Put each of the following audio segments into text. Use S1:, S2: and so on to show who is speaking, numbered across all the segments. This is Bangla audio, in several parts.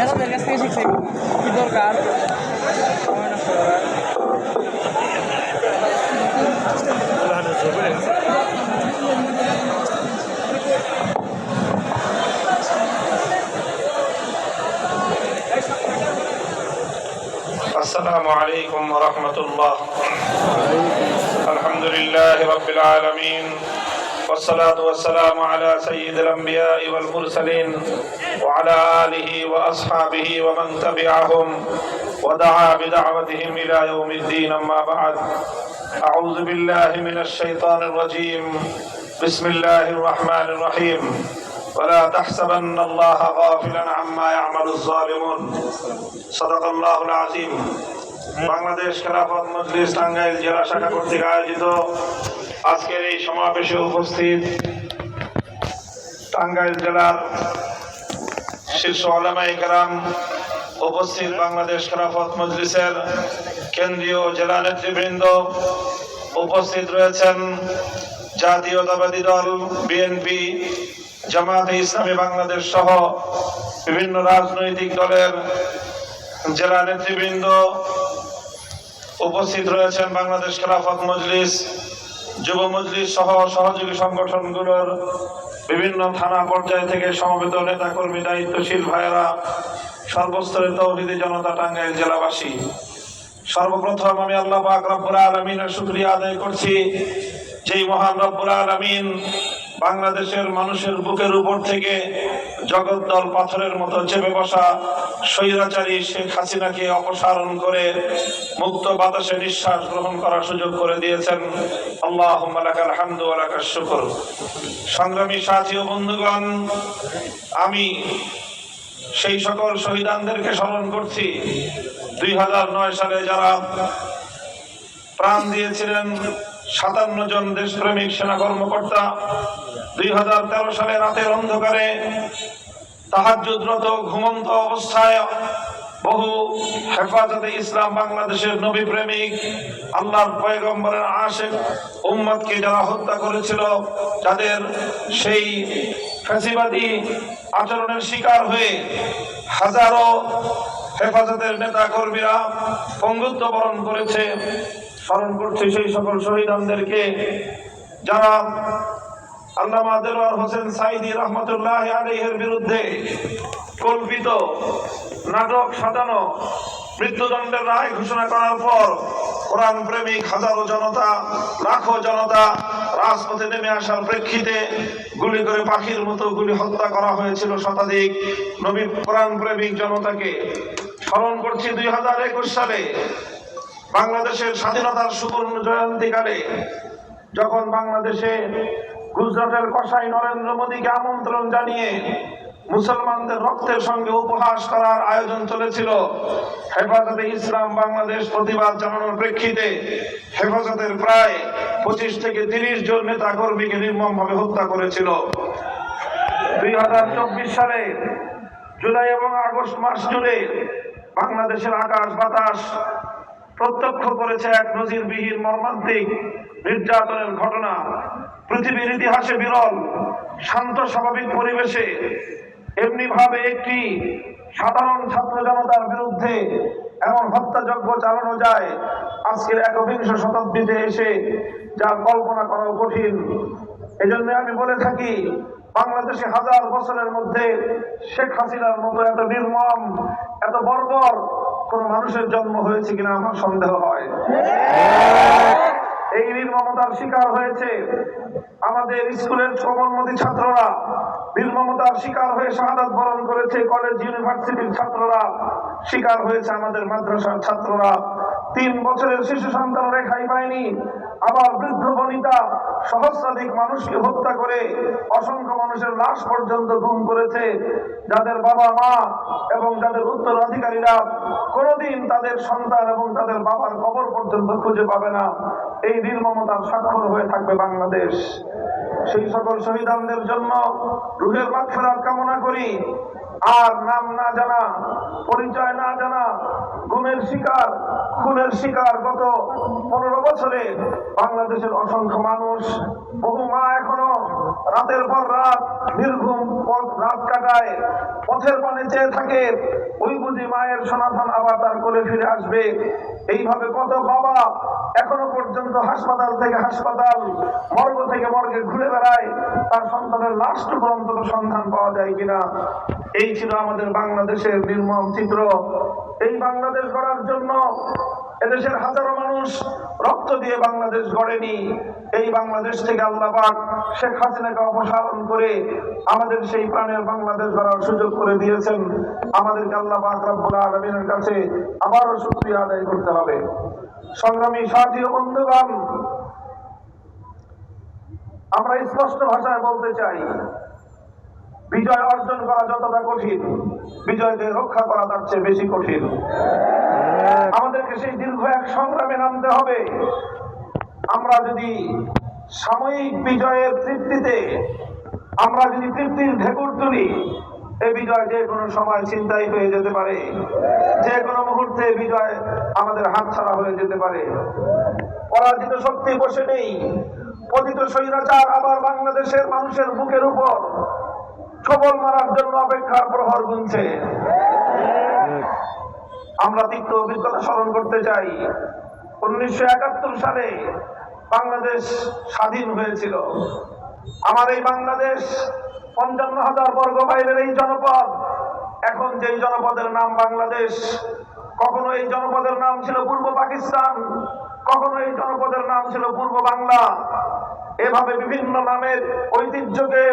S1: মেয়েদের কাছ থেকে শিখছে কি দরকার
S2: السلام عليكم ورحمة الله. الحمد لله رب العالمين والصلاة والسلام على سيد الأنبياء والمرسلين وعلى آله وأصحابه ومن تبعهم ودعا بدعوتهم إلى يوم الدين. أما بعد، أعوذ بالله من الشيطان الرجيم. بسم الله الرحمن الرحيم. ولا تحسبن الله غافلا عما يعمل الظالمون. صدق الله العظيم. বাংলাদেশ খেলাফত মজলিস টাঙ্গাইল জেলা শাখা কর্তৃক আয়োজিত আজকের এই সমাবেশে উপস্থিত টাঙ্গাইল জেলার শীর্ষ উলামায়ে কেরাম, উপস্থিত বাংলাদেশ খেলাফত মজলিসের কেন্দ্রীয় জেলা নেতৃবৃন্দ, উপস্থিত রয়েছেন জাতীয়তাবাদী দল বিএনপি, জামায়াতে ইসলামী বাংলাদেশ সহ বিভিন্ন রাজনৈতিক দলের জেলা নেতৃবৃন্দ, উপস্থিত রয়েছেন বাংলাদেশ খেলাফত মজলিস, যুব মজলিস সহ সহযোগী সংগঠনগুলোর বিভিন্ন থানা পর্যায় থেকে সমবেত নেতা কর্মী, দায়িত্বশীল ভাইয়েরা, সর্বস্তরের তৌহিদি জনতা, টাঙ্গাইল জেলাবাসী। সর্বপ্রথম আমি আল্লাহ পাক রব্বুল আলামিনের শুকরিয়া আদায় করছি, যেই মহান রব্বুল আলামিন বাংলাদেশের মানুষের বুকের উপর থেকে জগদ্দল পাথরের মতো চেপে বসা স্বৈরাচারী শেখ হাসিনাকে অপসারণ করে মুক্ত বাতাসে নিঃশ্বাস গ্রহণ করার সুযোগ করে দিয়েছেন। আল্লাহুম্মা লাকাল হামদু ওয়া লাকাশ শুকর। সংগ্রামী সাথী ও বন্ধুগণ, আমি সেই সকল শহীদানদেরকে স্মরণ করছি 2009 সালে যারা প্রাণ দিয়েছিলেন, 57 জন দেশপ্রেমিক সেনা কর্মকর্তা। 2013 সালে রাতের অন্ধকারে তাহাজ্জুদরত ঘুমন্ত অবস্থায় বহু হেফাজতে ইসলাম বাংলাদেশের নবী প্রেমিক, আল্লাহর পয়গম্বরের আশিক উম্মতকে যারা হত্যা করেছিল, যাদের সেই ফ্যাসিবাদী আচরণের শিকার হয়ে হাজারো হেফাজতের নেতা কর্মীরা পঙ্গুত্ব বরণ করেছে, স্মরণ করছে সেই সকল শহীদানদেরকে যারা আল্লামা দেলোয়ার হোসেন সাঈদী রহমতুল্লাহ আলাইহির বিরুদ্ধে কল্পিত নাটক সাজানো মৃত্যুদণ্ডের রায় ঘোষণা করার পর কোরআন প্রেমিক হাজারো জনতা, লাখো জনতা রাজপথে নেমে আসার প্রেক্ষিতে গুলি করে পাখির মতো গুলি হত্যা করা হয়েছিল শতাধিক নবী কোরআন প্রেমিক জনতাকে। স্মরণ করছি 2021 সালে বাংলাদেশের স্বাধীনতার সুবর্ণ জয়ন্তীকালে যখন বাংলাদেশে গুজরাটের কসাই নরেন্দ্র মোদীকে আমন্ত্রণ জানিয়ে মুসলমানদের রক্তের সঙ্গে উপহাস করার আয়োজন চলেছিল, হেফাজতে ইসলাম বাংলাদেশ প্রতিবাদ জানানোর প্রেক্ষিতে হেফাজতের প্রায় 25 থেকে 30 জন নেতা কর্মীকে নির্মমভাবে হত্যা করেছিল। 2024 সালে জুলাই এবং আগস্ট মাস জুড়ে বাংলাদেশের আকাশ বাতাস প্রত্যক্ষ করেছে এক নজিরবিহীন মর্মান্তিক নির্যাতনের ঘটনা। পৃথিবীর ইতিহাসে বিরল শান্ত স্বাভাবিক পরিবেশে এমনি ভাবে একটি সাধারণ ছাত্র জনতার বিরুদ্ধে এমন হত্যাযজ্ঞ চালানো যায় আজকের 21 শতাব্দীতে এসে, যা কল্পনা করাও কঠিন। এজন্য আমি বলে থাকি, বাংলাদেশে 1000 বছরের মধ্যে শেখ হাসিনার মতো এত নির্মম, এত বর্বর কোন মানুষের জন্ম হয়েছে কিনা আমার সন্দেহ হয়। এই নির্মমতার শিকার হয়েছে আমাদের স্কুলের কোমলমতি ছাত্ররা, নির্মমতার শিকার হয়ে শাহাদাত বরণ করেছে কলেজ ইউনিভার্সিটির ছাত্ররা, শিকার হয়েছে আমাদের মাদ্রাসার ছাত্ররা। 3 বছরের শিশু সন্তান রেখাই পায়নি, আবার বৃদ্ধ বনিতা সহস্রাধিক মানুষকে হত্যা করে অসংখ্য মানুষের লাশ পর্যন্ত গুম করেছে, যাদের বাবা মা এবং যাদের উত্তরাধিকারীরা কোনোদিন তাদের সন্তান এবং তাদের বাবার কবর পর্যন্ত খুঁজে পাবে না। এই নির্মমতার স্বাক্ষর হয়ে থাকবে বাংলাদেশ। সেই সকল শহীদানদের জন্য রুহের মাগফিরাত কামনা করি। আর নাম না জানা, পরিচয় না জানা, গুমের শিকার, খুনের শিকার গত 15 বছরে বাংলাদেশের অসংখ্য মানুষ, বহু মা এখনো রাতের পর রাত নির্ঘুম রাত কাটায়, পথের পানে চেয়ে থাকে ওই বুঝি মায়ের সনাতন আবার তার কোলে ফিরে আসবে। এইভাবে কত বাবা এখনো পর্যন্ত হাসপাতাল থেকে হাসপাতাল, মর্গ থেকে মর্গে ঘুরে বেড়ায়, তার সন্তানের লাশটুকু অন্তত সন্ধান পাওয়া যায় কিনা। এই ছিল আমাদের বাংলাদেশের নির্মম চিত্র। এই বাংলাদেশ গড়ার জন্য এদেশের হাজারো মানুষ রক্ত দিয়ে বাংলাদেশ গড়েনি। এই বাংলাদেশ থেকে আল্লাহ পাক শেখ হাসিনাকে অপসারণ করে আমাদের সেই প্রাণের বাংলাদেশ গড়ার সুযোগ করে দিয়েছেন। আমাদেরকে আল্লাহ পাক রব্বুল আলামিনের কাছে আবারও শুকরিয়া আদায় করতে হবে। সংগ্রামী সাথী ও বন্ধুগণ, আমরা স্পষ্ট ভাষায় বলতে চাই, বিজয় অর্জন করা যতটা কঠিন, বিজয়কে রক্ষা করা তার চেয়ে বেশি কঠিন। আমাদেরকে সেই দীর্ঘ এক সংগ্রামে নামতে হবে। আমরা যদি সাময়িক বিজয়ের তৃপ্তিতে আমরা যদি তৃপ্তির ঢেকুর তুলি, এই বিজয় যে কোনো সময় ছিনতাই হয়ে যেতে পারে, যে কোনো মুহূর্তে বিজয় আমাদের হাতছাড়া হয়ে যেতে পারে। পরাজিত শক্তি বসে নেই, পতিত স্বৈরাচার আবার বাংলাদেশের মানুষের বুকের উপর ছবল মারার জন্য অপেক্ষার প্রহর গুনছে। আমরা তিক্ত অভিজ্ঞতা স্মরণ করতে চাই। 1971 সালে বাংলাদেশ স্বাধীন হয়েছিল। আমার এই বাংলাদেশ 55,000 বর্গ মাইলের এই জনপদ, এখন যেই জনপদের নাম বাংলাদেশ, কখনো এই জনপদের নাম ছিল পূর্ব পাকিস্তান, কখনো এই জনপদের নাম ছিল পূর্ব বাংলা। এভাবে বিভিন্ন নামের ঐতিহ্যকে,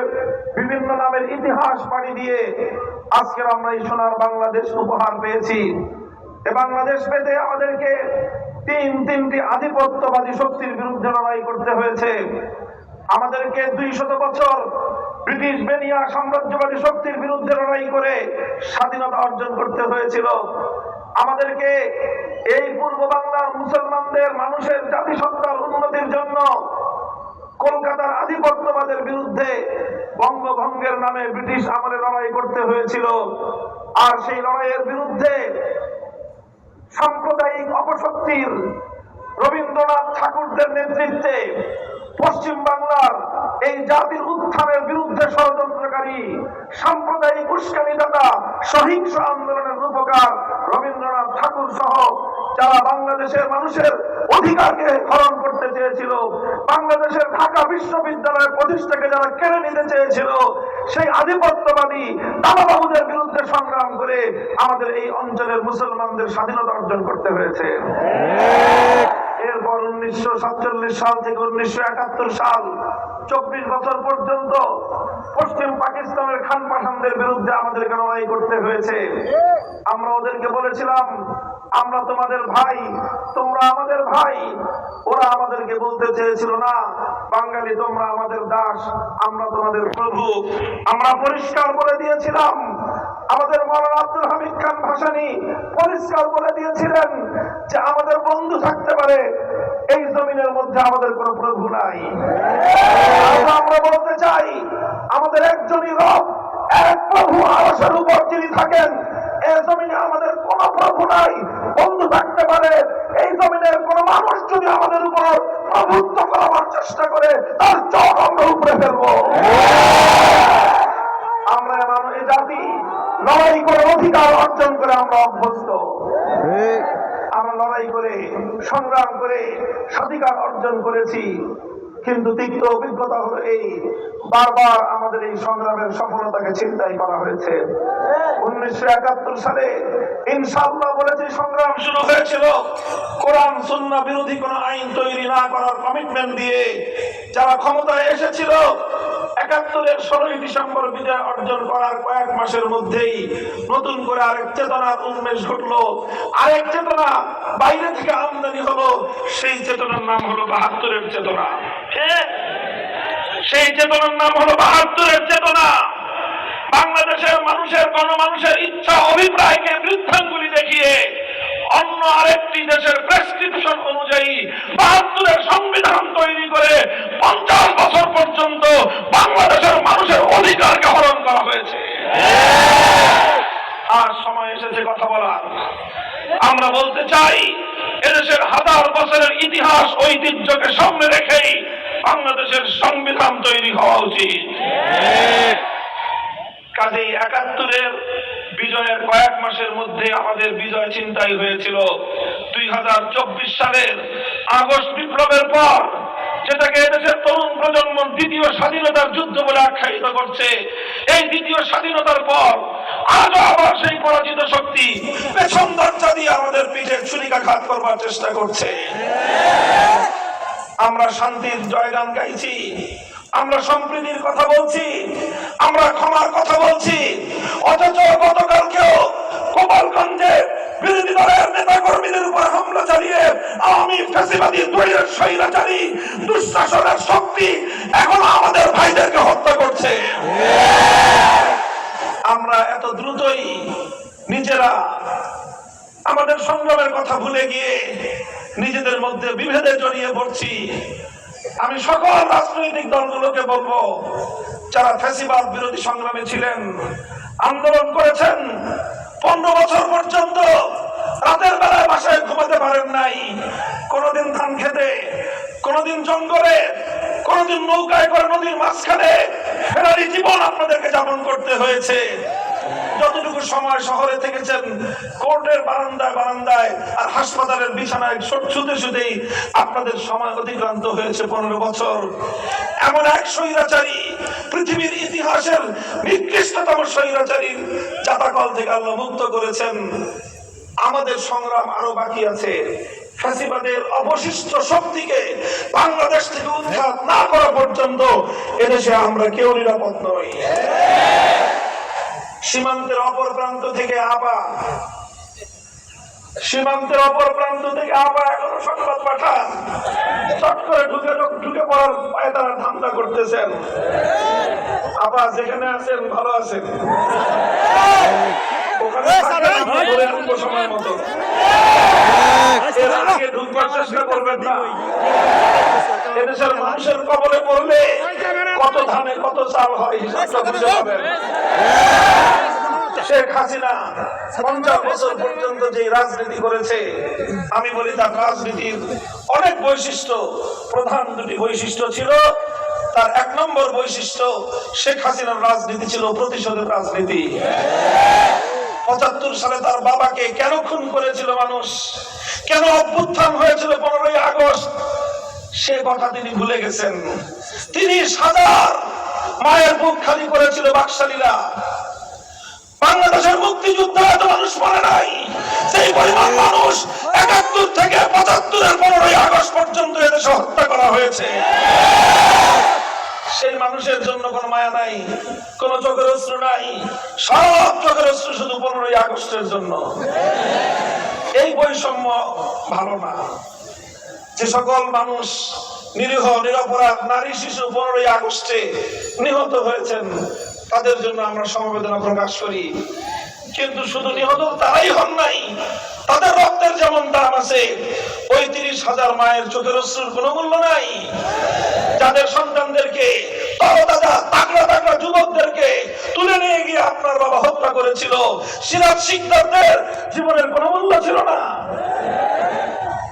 S2: বিভিন্ন নামের ইতিহাস পাড়ি দিয়ে আজকের আমরা এই সোনার বাংলাদেশ উপহার পেয়েছি। এ বাংলাদেশ পেতে আমাদেরকে তিনটি আধিপত্যবাদী শক্তির বিরুদ্ধে লড়াই করতে হয়েছে। আমাদেরকে 200 বছর ব্রিটিশ বেনিয়া সাম্রাজ্যবাদী শক্তির বিরুদ্ধে লড়াই করে স্বাধীনতা অর্জন করতে হয়েছিল। আমাদেরকে এই পূর্ব বাংলার মুসলমানদের মানুষের জাতিসত্তার উন্নতির জন্য কলকাতার আধিপত্যবাদের বিরুদ্ধে বঙ্গভঙ্গের নামে ব্রিটিশ আমলে লড়াই করতে হয়েছিল। আর সেই লড়াইয়ের বিরুদ্ধে সাম্প্রদায়িক অপশক্তির রবীন্দ্রনাথ ঠাকুরদের নেতৃত্বে পশ্চিম বাংলার এই জাতির উত্থানের বিরুদ্ধে ষড়যন্ত্রকারী সাম্প্রদায়িক উস্কানিদাতা সহিংস আন্দোলনের রূপকার রবীন্দ্রনাথ ঠাকুর সহ যারা বাংলাদেশের মানুষের অধিকারকে হরণ করতে চেয়েছিল, বাংলাদেশের ঢাকা বিশ্ববিদ্যালয়ের প্রতিষ্ঠাকে যারা কেড়ে নিতে চেয়েছিল, সেই আধিপত্যবাদী দাদাবাবুদের বিরুদ্ধে সংগ্রাম করে আমাদের এই অঞ্চলের মুসলমানদের স্বাধীনতা অর্জন করতে হয়েছে। এরপর 1947 সাল থেকে 1971 সাল 24 বছর পর্যন্ত পশ্চিম পাকিস্তানের খান পাঠানদের বিরুদ্ধে আমাদেরকে লড়াই করতে হয়েছে। আমরা ওদেরকে বলেছিলাম, আমরা তোমাদের ভাই, তোমরা আমাদের ভাই। ওরা আমাদেরকে বলতে চেয়েছিল, না বাঙালি তোমরা আমাদের দাস, আমরা তোমাদের প্রভু। আমরা পরিষ্কার বলে দিয়েছিলাম, আমাদের মাওলানা আব্দুল হামিদ খান ভাসানী পরিষ্কার বলে দিয়েছিলেন যে আমাদের বন্ধু থাকতে পারে, এই জমিনের মধ্যে আমাদের কোনো প্রভু নাই। আমরা বলতে চাই, আমাদের একজনই রব, এক প্রভু আরশের উপর যিনি থাকেন। এই জমিনে আমাদের কোন প্রভু নাই, বন্ধু থাকতে পারে। এই জমিনের কোন মানুষ যদি আমাদের উপর প্রভুত্ব করার চেষ্টা করে, তার চোখ আমরা উপরে ফেলবো। আমরা এই জাতি লড়াই করে অধিকার অর্জন করে আমরা অভ্যস্ত। আমরা লড়াই করে সংগ্রাম করে স্বাধিকার অর্জন করেছি, কিন্তু তিক্ত অভিজ্ঞতা হলো এই, বারবার আমাদের এই সংগ্রামের সফলতাকে ছিনতাই করা হয়েছে। 1971 সালে ইনশাআল্লাহ বলেছি সংগ্রাম শুরু হয়েছিল কোরআন সুন্নাহ বিরোধী কোন আইন তৈরি না করার কমিটমেন্ট দিয়ে। যারা ক্ষমতায় এসেছিল 71-এর 16 ডিসেম্বর বিজয় অর্জন করার কয়েক মাসের মধ্যেই নতুন করে আরেক চেতনার উন্মেষ ঘটলো, আরেক চেতনা বাইরে থেকে আমদানি হলো। সেই চেতনার নাম হলো 72-এর চেতনা। সেই চেতনার নাম হলো 72-এর চেতনা। বাংলাদেশের মানুষের গণমানুষের ইচ্ছা অভিপ্রায়কে বৃদ্ধাঙ্গুলি দেখিয়ে অন্য আরেকটি দেশের প্রেসক্রিপশন অনুযায়ী ৭২-এর সংবিধান তৈরি করে ৫০ বছর পর্যন্ত বাংলাদেশের মানুষের অধিকারকে হরণ করা হয়েছে। আর সময় এসেছে কথা বলার। আমরা বলতে চাই, এদেশের হাজার বছরের ইতিহাস ঐতিহ্যকে সামনে রেখেই বাংলাদেশের সংবিধান তৈরি হওয়া উচিত। কাজেই ৭১-এর বিজয়ের কয়েক মাসের মধ্যে আমাদের বিজয় ছিনতাই হয়েছিল। ২০২৪ সালের আগস্ট বিপ্লবের পর, যেটাকে এদেশের তরুণ প্রজন্ম দ্বিতীয় স্বাধীনতার যুদ্ধ বলে আখ্যায়িত করছে, এই দ্বিতীয় স্বাধীনতার পর আজও আবার সেই পরাজিত শক্তি পেছন দরজা দিয়ে আমাদের পিঠে ছুরিকাঘাত করবার চেষ্টা করছে। আমরা শান্তির জয়গান গাইছি, আমরা সম্প্রীতির কথা বলছি, আমরা ক্ষমার কথা বলছি, অথচ গতকালকেও গোপালগঞ্জে বিরোধী দলের নেতা কর্মীদের উপর হামলা চালিয়ে আওয়ামী ফ্যাসিবাদী দলীয় স্বৈরাচারী দুঃশাসনের শক্তি এখন আমাদের ভাইদেরকে হত্যা করছে। আমরা এত দ্রুতই নিজেরা আমাদের সংগ্রামের কথা ভুলে গিয়ে নিজেদের মধ্যে বিভেদে জড়িয়ে পড়ছি। আমি সকল রাজনৈতিক দলগুলোকে বলবো, যারা ফ্যাসিবাদ বিরোধী সংগ্রামে ছিলেন, আন্দোলন করেছেন, ১৫ বছর পর্যন্ত রাতের বেলায় বাসায় ঘুমাতে পারেন নাই, কোনদিন ধান খেতে, কোনদিন জঙ্গলে, কোনদিন নৌকায় করে নদীর মাঝখানে ফেরারি জীবন আপনাদেরকে যাপন করতে হয়েছে। যতটুকু সময় শহরে থেকেছেন, কোর্টের বারান্দায় বারান্দায় আর হাসপাতালের বিছানায় শুতে শুতেই আপনাদের সময় অতিক্রান্ত হয়েছে ১৫ বছর। এমন এক স্বৈরাচারী, পৃথিবীর ইতিহাসের নিকৃষ্টতম স্বৈরাচারীর জাতাকল থেকে আল্লাহ মুক্ত করেছেন। আমাদের সংগ্রাম আরো বাকি আছে। ফ্যাসিবাদের অবশিষ্ট শক্তিকে বাংলাদেশ থেকে উৎখাত না করা পর্যন্ত এদেশে আমরা কেউ নিরাপদ নই। সীমান্তের অপর প্রান্ত থেকে এখনো সংবাদ পাঠান, চট করে ঢুকে পড়ার পায়ে তারা ধান্দা করতেছেন। আপা যেখানে আছেন ভালো আছেন, ওখানে ধরে আনবো সময় মতো। এর আগে ঢুকবার চেষ্টা করবেন না। এদেশের মানুষের কবলে পড়লে কত ধানে কত চাল হয় হিসাবটা বুঝে পাবেন। শেখ হাসিনা ৫০ বছর পর্যন্ত যে রাজনীতি করেছে, আমি বলি তার রাজনীতির অনেক বৈশিষ্ট্য, প্রধান দুটি বৈশিষ্ট্য ছিল। তার ১ নম্বর বৈশিষ্ট্য, শেখ হাসিনার রাজনীতি ছিল প্রতিশোধের রাজনীতি। ৭৫ সালে তার বাবাকে কেন খুন করেছিল মানুষ, কেন অভ্যুত্থান হয়েছিল ১৫ই আগস্ট, সে কথা তিনি ভুলে গেছেন। ৩০,০০০ মায়ের বুক খালি করেছিল বাকশালীরা। বাংলাদেশের মুক্তিযুদ্ধ এত মানুষ মরে নাই, সেই পরিমাণ মানুষ ৭১ থেকে ৭৫-এর ১৫ই আগস্ট পর্যন্ত এদেশে হত্যা করা হয়েছে। সেই মানুষের জন্য কোনো মায়া নাই, কোন চোখের অশ্রু নাই, সব চোখের অশ্রু শুধু ১৫ই আগস্টের জন্য। এই বৈষম্য ভালো না। যে সকল মানুষ নিরীহ নিরপরাধ নারী শিশু ১৫ই আগস্টে নিহত হয়েছেন, তাদের জন্য আমরা সমবেদনা প্রকাশ করি। কিন্তু শুধু নিহত তারাই হন নাই, তাদের রক্তের যেমন দাম আছে, ওই ৩০,০০০ মায়ের চোখের অশ্রুর কোনো মূল্য নাই। যাদের সন্তানদেরকে, তরতাজা তাগড়া তাগড়া যুবকদেরকে তুলে নিয়ে গিয়ে আপনার বাবা হত্যা করেছিল, সিরাজ শিকদারদের জীবনের কোনো মূল্য ছিল না।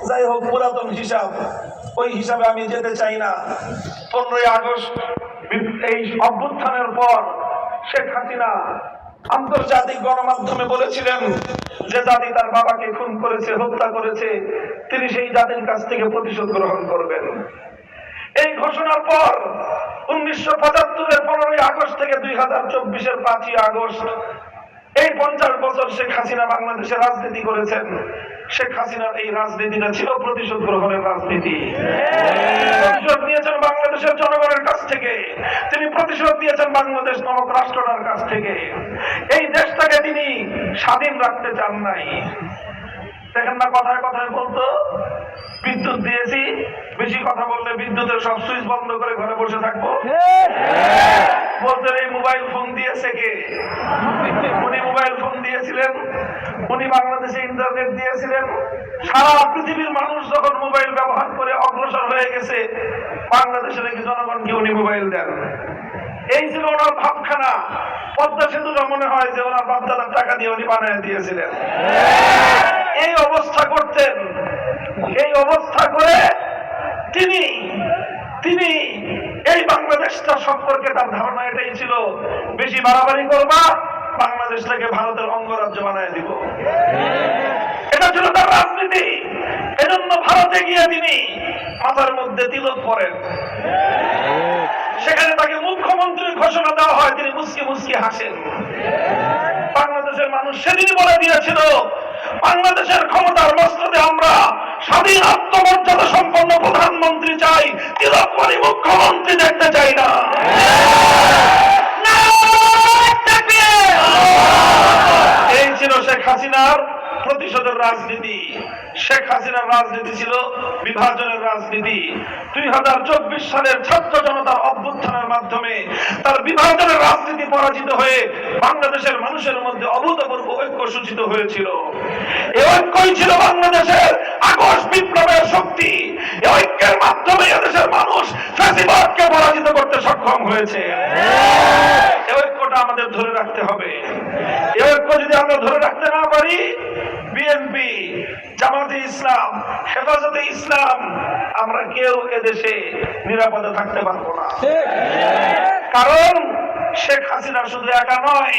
S2: যাই হোক, পুরাতন হিসাব, ওই হিসাবে আমি যেতে চাই না। ১৫ই আগস্ট এই অভ্যুত্থানের পর শেখ হাসিনা আন্তর্জাতিক গণমাধ্যমে বলেছিলেন যে জাতি তার বাবাকে খুন করেছে, হত্যা করেছে, তিনি সেই জাতির কাছ থেকে প্রতিশোধ গ্রহণ করবেন। এই ঘোষণার পর ১৯৭৫-এর ১৫ই আগস্ট থেকে ২০২৪-এর ৫ই আগস্ট, এই ৫০ বছর শেখ হাসিনা বাংলাদেশে রাজনীতি করেছেন। শেখ হাসিনার এই রাজনীতিটা ছিল প্রতিশোধ গ্রহণের রাজনীতি। প্রতিশোধ নিয়েছেন বাংলাদেশের জনগণের কাছ থেকে, তিনি প্রতিশোধ নিয়েছেন বাংলাদেশ নামক রাষ্ট্রটার কাছ থেকে। এই দেশটাকে তিনি স্বাধীন রাখতে চান নাই। দেখেন না, কথায় কথায় বলতো বিদ্যুৎ দিয়েছি, বেশি কথা বললে বিদ্যুতের সব সুইচ বন্ধ করে ঘরে বসে থাকবো। বলতেন এই মোবাইল ফোন দিয়েছে কে, উনি মোবাইল ফোন দিয়েছিলেন, উনি বাংলাদেশে ইন্টারনেট দিয়েছিলেন। সারা পৃথিবীর মানুষ যখন মোবাইল ব্যবহার করে অগ্রসর হয়ে গেছে, বাংলাদেশের নাকি জনগণকে উনি মোবাইল দেন। এই ছিল ওনার ভাবখানা। পদ্মা সেতুটা মনে হয় যে ওনার বাপদাদার টাকা দিয়ে উনি বানিয়ে দিয়েছিলেন। এই অবস্থা করতেন। এই অবস্থা করে তিনি তিনি এই বাংলাদেশটা সম্পর্কে তার ধারণা এটাই ছিল, বেশি বাড়াবাড়ি করবা, বাংলাদেশটাকে ভারতের অঙ্গরাজ্য বানিয়ে দিব। এটা ছিল তার রাজনীতি। এজন্য ভারতে গিয়ে তিনি মাথার মধ্যে তিলক পরেন। সেখানে তাকে মুখ্যমন্ত্রীর ঘোষণা দেওয়া হয়, তিনি মুসকি মুসকি হাসেন। বাংলাদেশের মানুষ সেদিন বলে দিয়েছিল, বাংলাদেশের ক্ষমতার মস্তদে আমরা স্বাধীন আত্মমর্যাদা সম্পন্ন প্রধানমন্ত্রী চাই, তিলকমালী মুখ্যমন্ত্রী দেখতে চাই না। এই ছিল শেখ হাসিনার প্রতিশোধের রাজনীতি। শেখ হাসিনার রাজনীতি ছিল বিভাজনের রাজনীতি। 2024 সালের ছাত্র জনতার অভ্যুত্থানের মাধ্যমে তার বিভাজনের রাজনীতি পরাজিত হয়ে বাংলাদেশের মানুষের মধ্যে অভূতপূর্ব ঐক্য সূচিত হয়েছিল। এই ঐক্যই ছিল বাংলাদেশের আগস্ট বিপ্লবের শক্তি। এই ঐক্যের মাধ্যমে এদেশের মানুষ ফ্যাসিবাদকে পরাজিত করতে সক্ষম হয়েছে। এই ঐক্যটা আমাদের ধরে রাখতে হবে। এই ঐক্য যদি আমরা ধরে রাখতে না পারি, বিএনপি, জামাতে ইসলাম, হেফাজতে ইসলাম, আমরা কেউ এদেশে নিরাপদে থাকতে পারবো না। কারণ শেখ হাসিনা শুধু একা নয়,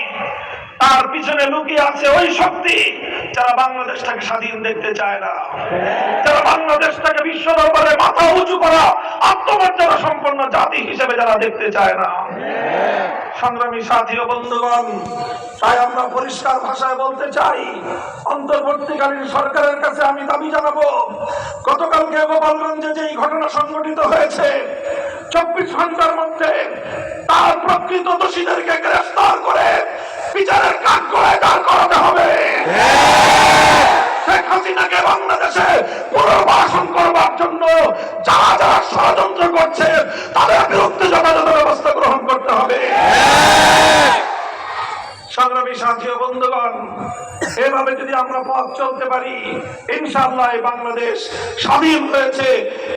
S2: তার পিছনে লুকিয়ে আছে ওই শক্তি যারা বাংলাদেশটাকে স্বাধীন দেখতে চায় না, যারা বাংলাদেশটাকে বিশ্ব দরবারে মাথা উঁচু করা আত্মমর্যাদা সম্পন্ন জাতি হিসেবে যারা দেখতে চায় না। সংগ্রামী সাথী ও বন্ধুগণ, তাই আমরা পরিষ্কার ভাষায় বলতে চাই, অন্তর্বর্তীকালীন সরকারের কাছে আমি দাবি জানাবো, গতকালকে গোপালগঞ্জে যেই ঘটনা সংঘটিত হয়েছে, 24 ঘন্টার মধ্যে তার প্রকৃত দোষীদেরকে গ্রেফতার করে বিচারের কাঠগড়ায় দাঁড় করাতে হবে। শেখ হাসিনাকে বাংলাদেশে পুনর্বাসন করবার জন্য যারা যারা ষড়যন্ত্র করছে, তাদের বিরুদ্ধে যথাযথ ব্যবস্থা গ্রহণ করতে হবে। সংগ্রামী সাথী ও বন্ধুগণ, এভাবে যদি আমরা পথ চলতে পারি, ইনশাআল্লাহ এই বাংলাদেশ স্বাধীন হয়েছে।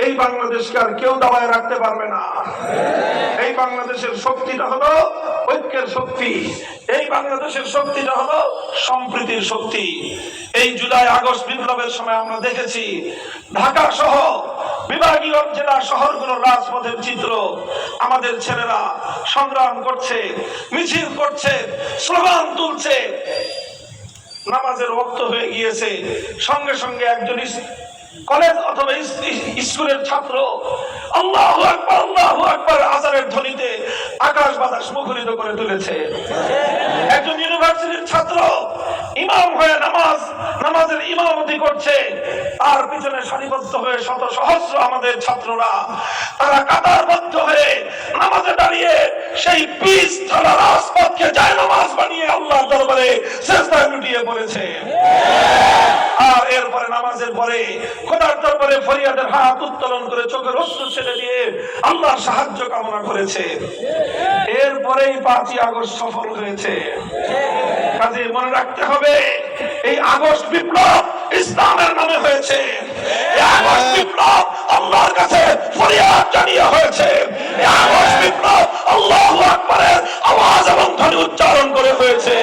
S2: এই বাংলাদেশকে আর কেউ দাবায় রাখতে পারবে না। এই বাংলাদেশের শক্তিটা হলো ঐক্যের শক্তি। এই বাংলাদেশের শক্তিটা হলো সম্প্রীতির শক্তি। এই জুলাই আগস্ট বিপ্লবের সময় আমরা দেখেছি, ঢাকা সহ বিভাগীয় জেলা শহরগুলোর রাজপথের চিত্র। আমাদের ছেলেরা সংগ্রাম করছে, মিছিল করছে, স্লোগান তুলছে। নামাজের ওয়াক্ত হয়ে গিয়েছে, সঙ্গে সঙ্গে একজন কলেজ অথবা স্কুলের ছাত্র আল্লাহু আকবার আযানের ধ্বনিতে আকাশ বাতাস মুখরিত করে তুলেছে। একজন ইউনিভার্সিটির ছাত্র ইমাম হয়ে নামাজের ইমামতি করছে, তার পিছনে সারিবদ্ধ হয়ে শত সহস্র আমাদের ছাত্ররা, তারা কাতারবদ্ধ হয়ে নামাজে দাঁড়িয়ে সেই পিচ ঢালা রাজপথকে জায়নামাজ বানিয়ে আল্লাহর দরবারে সিজদায় লুটিয়ে পড়েছে। আর এরপরে নামাজের পরে খোদার দরবারে ফরিয়াদের হাত উত্তোলন করে চোখের অশ্রু ছেড়ে দিয়ে আল্লাহর সাহায্য কামনা করেছে। এরপরেই 5ই আগস্ট সফল হয়েছে। কাজে মনে রাখতে হবে, এই আগস্ট বিপ্লব ইসলামের নামে হয়েছে। এই আগস্ট বিপ্লব আল্লাহর কাছে ফরিয়াদ জানিয়ে হয়েছে। এই আগস্ট বিপ্লব আল্লাহু আকবারের আওয়াজ এবং ধ্বনি উচ্চারণ করে হয়েছে।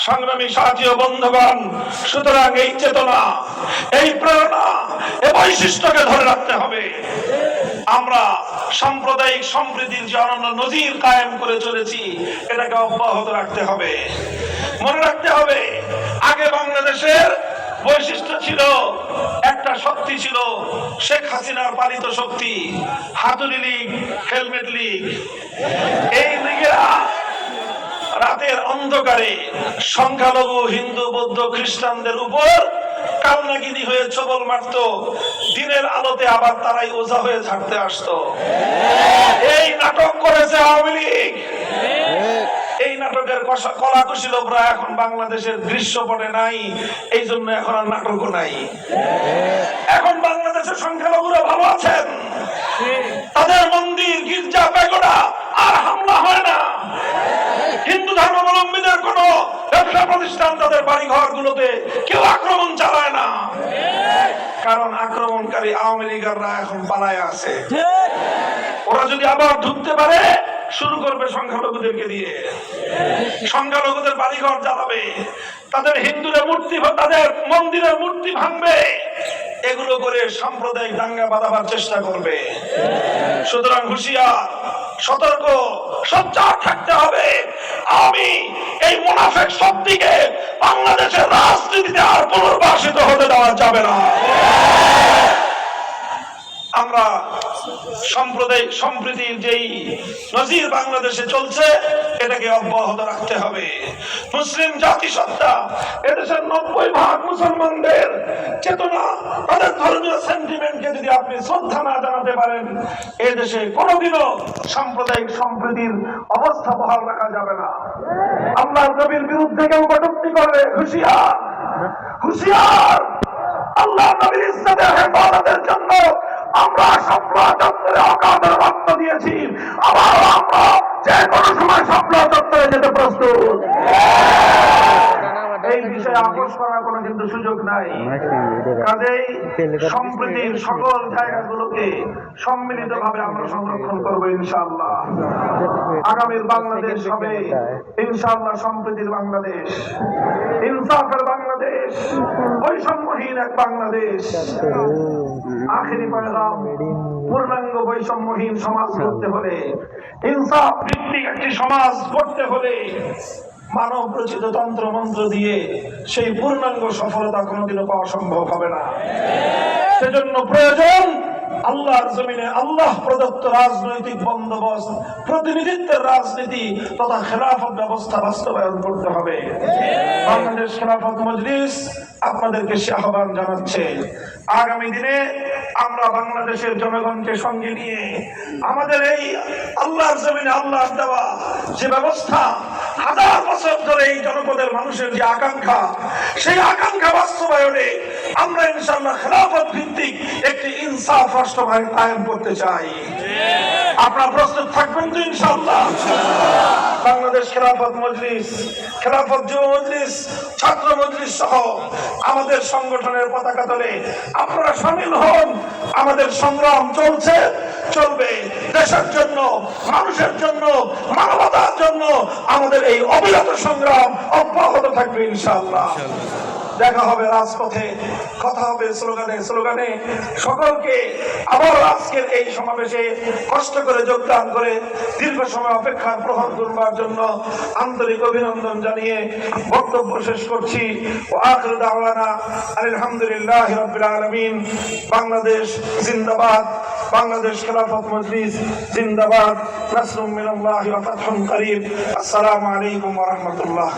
S2: সংগ্রামী সাথী ও বন্ধুগণ, সুতরাং এই চেতনা, এই প্রেরণা, এই বৈশিষ্ট্যকে ধরে রাখতে হবে। আমরা সাম্প্রদায়িক সম্প্রীতির যে অনন্য নজির কায়েম করে চলেছি, এটাকে অব্যাহত রাখতে হবে। মনে রাখতে হবে, আগে বাংলাদেশের বৈশিষ্ট্য ছিল, একটা শক্তি ছিল শেখ হাসিনার পালিত শক্তি, হাতুড়ি লীগ, হেলমেট লীগ। এই লীগেরা রাতের অন্ধকারে সংখ্যালঘু হিন্দু, বৌদ্ধ, খ্রিস্টানদের উপর কালনাগিনী হয়ে ছবল মারত। দিনের আলোতে আবার তারাই ওঝা হয়ে ঝাড়তে আসতো। এই নাটক করেছে আওয়ামী লীগ। এই নাটকের কলাকুশলী লোকরা এখন বাংলাদেশের দৃশ্যপটে নাই, এই জন্য এখন আর নাটকও নাই। এখন বাংলাদেশের সংখ্যালঘুরা ভালো আছেন, তাদের মন্দির গির্জা প্যাগোডা আর হামলা হয় না। হিন্দু ধর্মাবলম্বীদের কোন ব্যবসা প্রতিষ্ঠান, তাদের বাড়ি ঘর গুলোতে কেউ আক্রমণ চালায় না, কারণ আক্রমণকারী আওয়ামী লীগাররা এখন পালায় আছে। ওরা যদি আবার ঢুকতে পারে, শুরু করবে সংখ্যালঘুদেরকে দিয়ে, সংখ্যালঘুদের বাড়িঘর জ্বালাবে, তাদের হিন্দুদের মূর্তি, তাদের মন্দিরের মূর্তি ভাঙবে, এগুলো করে সাম্প্রদায়িক দাঙ্গা বাঁধাবার চেষ্টা করবে। সুতরাং হুঁশিয়ার, সতর্ক, সোচ্চার থাকতে হবে। আমি এই মুনাফিক শক্তিকে বাংলাদেশের রাজনীতিতে আর পুনর্বাসিত হতে দেওয়া যাবে না। আমরা সাম্প্রদায়িক সম্প্রীতির যেই নজির বাংলাদেশে চলছে, এটাকে অব্যাহত রাখতে হবে। মুসলিম জাতিসত্তা, এদেশের 90% মুসলমানদের চেতনা, তাদের ধর্মীয় সেন্টিমেন্টকে যদি আপনি শ্রদ্ধা না জানাতে পারেন, এদেশে কোনোদিনও সাম্প্রদায়িক সম্প্রীতির অবস্থা বহাল রাখা যাবে না। আল্লাহর নবীর বিরুদ্ধে কেউ কটূক্তি করলে হুঁশিয়ার, হুঁশিয়ার। আল্লাহ নবীর ইজ্জতের হেফাজতের জন্য আমরা শাপলা চত্বরে অকাতরে রক্ত দিয়েছি, আবার আমরা যে কোনো সময় শাপলা চত্বরে যেতে প্রস্তুত। এই বিষয়ে আপোষ করার কোনো কিন্তু সুযোগ নাই। কাজেই সম্প্রীতির সকল জায়গাগুলোকে সম্মিলিতভাবে আমরা সংরক্ষণ করবো ইনশাআল্লাহ। আগামীর বাংলাদেশ হবে ইনশাআল্লাহ সম্প্রীতির বাংলাদেশ, ইনসাফের বাংলাদেশ, বৈষম্যহীন এক বাংলাদেশ। আখেরি পয়গাম, পূর্ণাঙ্গ বৈষম্যহীন সমাজ করতে হলে, ইনসাফ ভিত্তিক একটি সমাজ করতে হলে মানব রচিত তন্ত্র মন্ত্র দিয়ে সেই পূর্ণাঙ্গ সফলতা কোনোদিনও পাওয়া সম্ভব হবে না। সেজন্য প্রয়োজন আল্লাহর জমিনে আল্লাহ প্রদত্ত রাজনৈতিক বন্দোবস্ত, প্রতিনিধিত্বের রাজনীতি তথা খেলাফত ব্যবস্থা বাস্তবায়ন করতে হবে। বাংলাদেশ খেলাফত মজলিস আপনাদেরকে সে আহ্বান জানাচ্ছে, আগামী দিনে আমরা বাংলাদেশের জনগণকে সঙ্গে নিয়ে আমাদের এই আল্লাহর জমিনে আল্লাহর দেওয়া যে ব্যবস্থা, হাজার বছর ধরে এই জনপদের মানুষের যে আকাঙ্ক্ষা, সেই আকাঙ্ক্ষা বাস্তবায়নে আমরা ইনশাআল্লাহ খেলাফত ভিত্তিক একটি ইনসাফ রাষ্ট্র কায়েম করতে চাই। আপনারা প্রস্তুত থাকবেন তো ইনশাআল্লাহ? বাংলাদেশ খেলাফত মজলিস, খেলাফত যুব মজলিস, ছাত্র মজলিস সহ আমাদের সংগঠনের পতাকা তলে আপনারা শামিল হন। আমাদের সংগ্রাম চলছে, চলবে। দেশের জন্য, মানুষের জন্য, মানবতার জন্য আমাদের এই অবিরত সংগ্রাম অব্যাহত থাকবে ইনশাআল্লাহ। দেখা হবে রাজপথে, কথা হবে স্লোগানে স্লোগানে। সকলকে আবার আজকের এই সমাবেশে কষ্ট করে যোগদান করে দীর্ঘ সময় অপেক্ষার প্রহর করবার জন্য আন্তরিক অভিনন্দন জানিয়ে বক্তব্য শেষ করছি। ও আখিরু দাওয়ানা আলহামদুলিল্লাহি রাব্বিল আলামিন। বাংলাদেশ জিন্দাবাদ, বাংলাদেশ খেলাফত মজলিস জিন্দাবাদ। নাসরুম মিনাল্লাহি ওয়া ফাতহুন করিম। আসসালামু আলাইকুম ওয়া রাহমাতুল্লাহ।